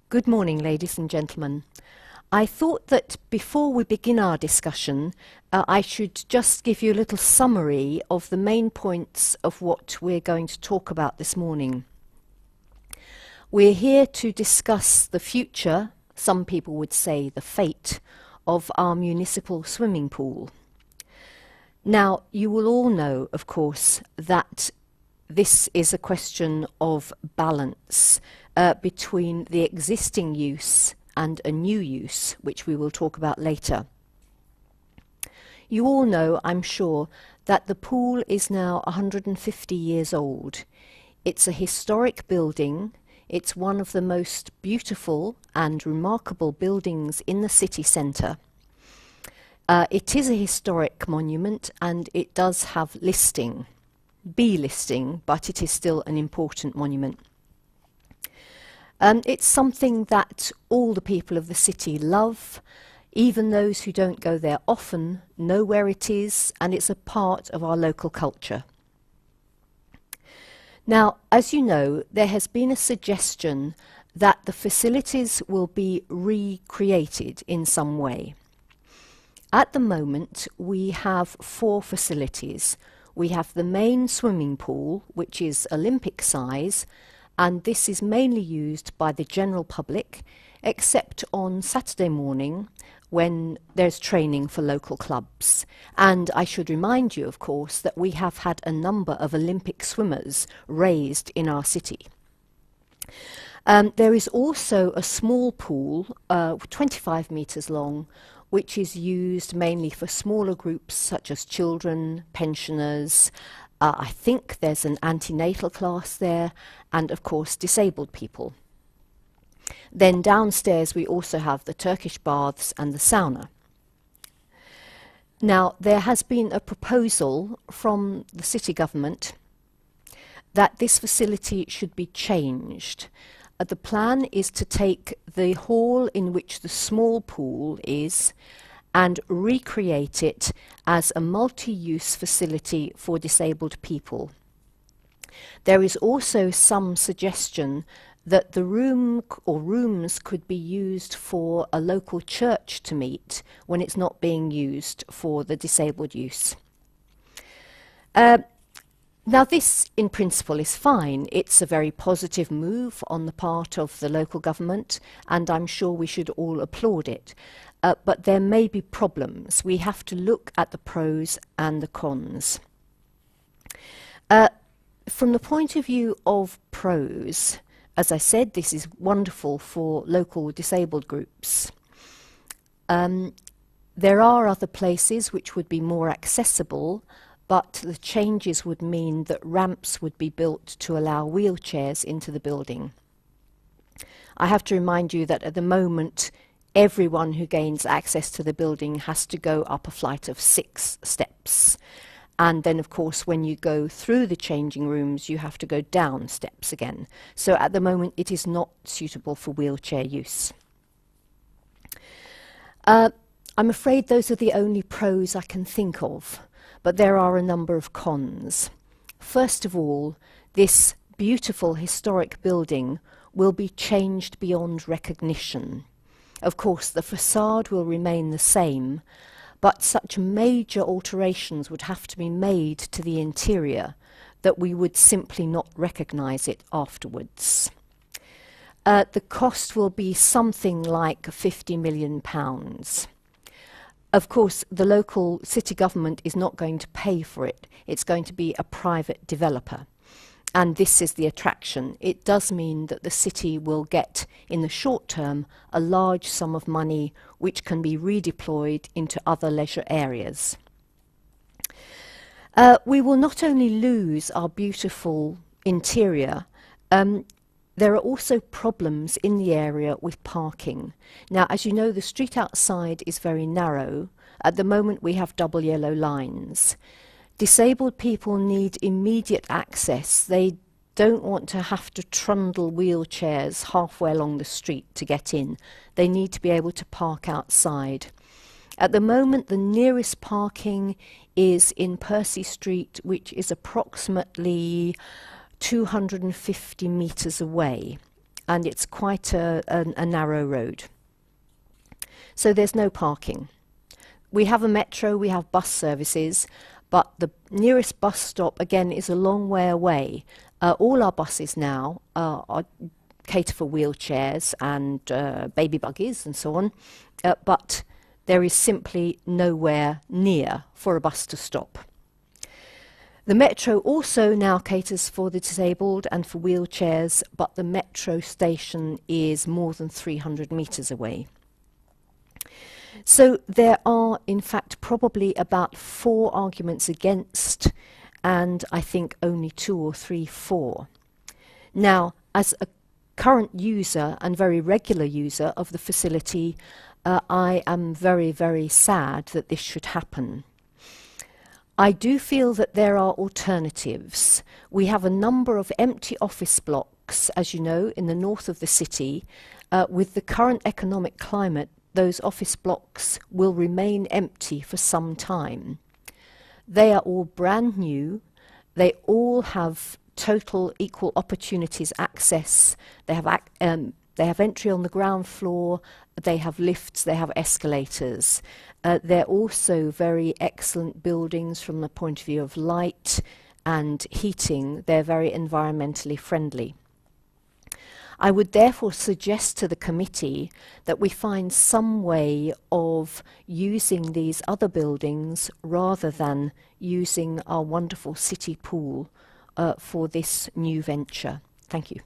Good morning, ladies and gentlemen. I thought that before we begin our discussion, I should just give you a little summary of the main points of what we're going to talk about this morning. We're here to discuss the future, some people would say the fate, of our municipal swimming pool. Now, you will all know, of course, that this is a question of balance between the existing use and a new use, which we will talk about later. You all know, I'm sure, that the pool is now 150 years old. It's a historic building. It's one of the most beautiful and remarkable buildings in the city centre. It is a historic monument and it does have listing, B listing, but it is still an important monument. It's something that all the people of the city love. Even those who don't go there often know where it is, and it's a part of our local culture. Now, as you know, there has been a suggestion that the facilities will be recreated in some way. At the moment, we have 4 facilities. We have the main swimming pool, which is Olympic size, and this is mainly used by the general public, except on Saturday morning when there's training for local clubs. And I should remind you, of course, that we have had a number of Olympic swimmers raised in our city. There is also a small pool, 25 metres long, which is used mainly for smaller groups such as children, pensioners. I think there's an antenatal class there, and of course disabled people. Then downstairs we also have the Turkish baths and the sauna. Now, there has been a proposal from the city government that this facility should be changed. The plan is to take the hall in which the small pool is and recreate it as a multi-use facility for disabled people. There is also some suggestion that the room or rooms could be used for a local church to meet when it's not being used for the disabled use. Now, this in principle is fine. It's a very positive move on the part of the local government, and I'm sure we should all applaud it. But there may be problems. We have to look at the pros and the cons. From the point of view of pros, as I said, this is wonderful for local disabled groups. There are other places which would be more accessible, but the changes would mean that ramps would be built to allow wheelchairs into the building. I have to remind you that at the moment, everyone who gains access to the building has to go up a flight of 6 steps. And then, of course, when you go through the changing rooms, you have to go down steps again. So at the moment, it is not suitable for wheelchair use. I'm afraid those are the only pros I can think of, but there are a number of cons. First of all, this beautiful historic building will be changed beyond recognition. Of course, the facade will remain the same, but such major alterations would have to be made to the interior that we would simply not recognise it afterwards. The cost will be something like £50 million. Of course, the local city government is not going to pay for it. It's going to be a private developer. And this is the attraction. It does mean that the city will get, in the short term, a large sum of money which can be redeployed into other leisure areas. We will not only lose our beautiful interior, there are also problems in the area with parking. Now, as you know, the street outside is very narrow. At the moment, we have double yellow lines. Disabled people need immediate access. They don't want to have to trundle wheelchairs halfway along the street to get in. They need to be able to park outside. At the moment, the nearest parking is in Percy Street, which is approximately 250 metres away. and it's quite a narrow road. So there's no parking. We have a metro, we have bus services, but the nearest bus stop, again, is a long way away. All our buses now cater for wheelchairs and baby buggies and so on, but there is simply nowhere near for a bus to stop. The metro also now caters for the disabled and for wheelchairs, but the metro station is more than 300 metres away. So there are, in fact, probably about 4 arguments against, and I think only 2 or 3 for. Now, as a current user and very regular user of the facility, I am very, very sad that this should happen. I do feel that there are alternatives. We have a number of empty office blocks, as you know, in the north of the city. With the current economic climate, those office blocks will remain empty for some time. They are all brand new. They all have total equal opportunities access. They have entry on the ground floor, they have lifts, they have escalators. They're also very excellent buildings from the point of view of light and heating. They're very environmentally friendly. I would therefore suggest to the committee that we find some way of using these other buildings rather than using our wonderful city pool for this new venture. Thank you.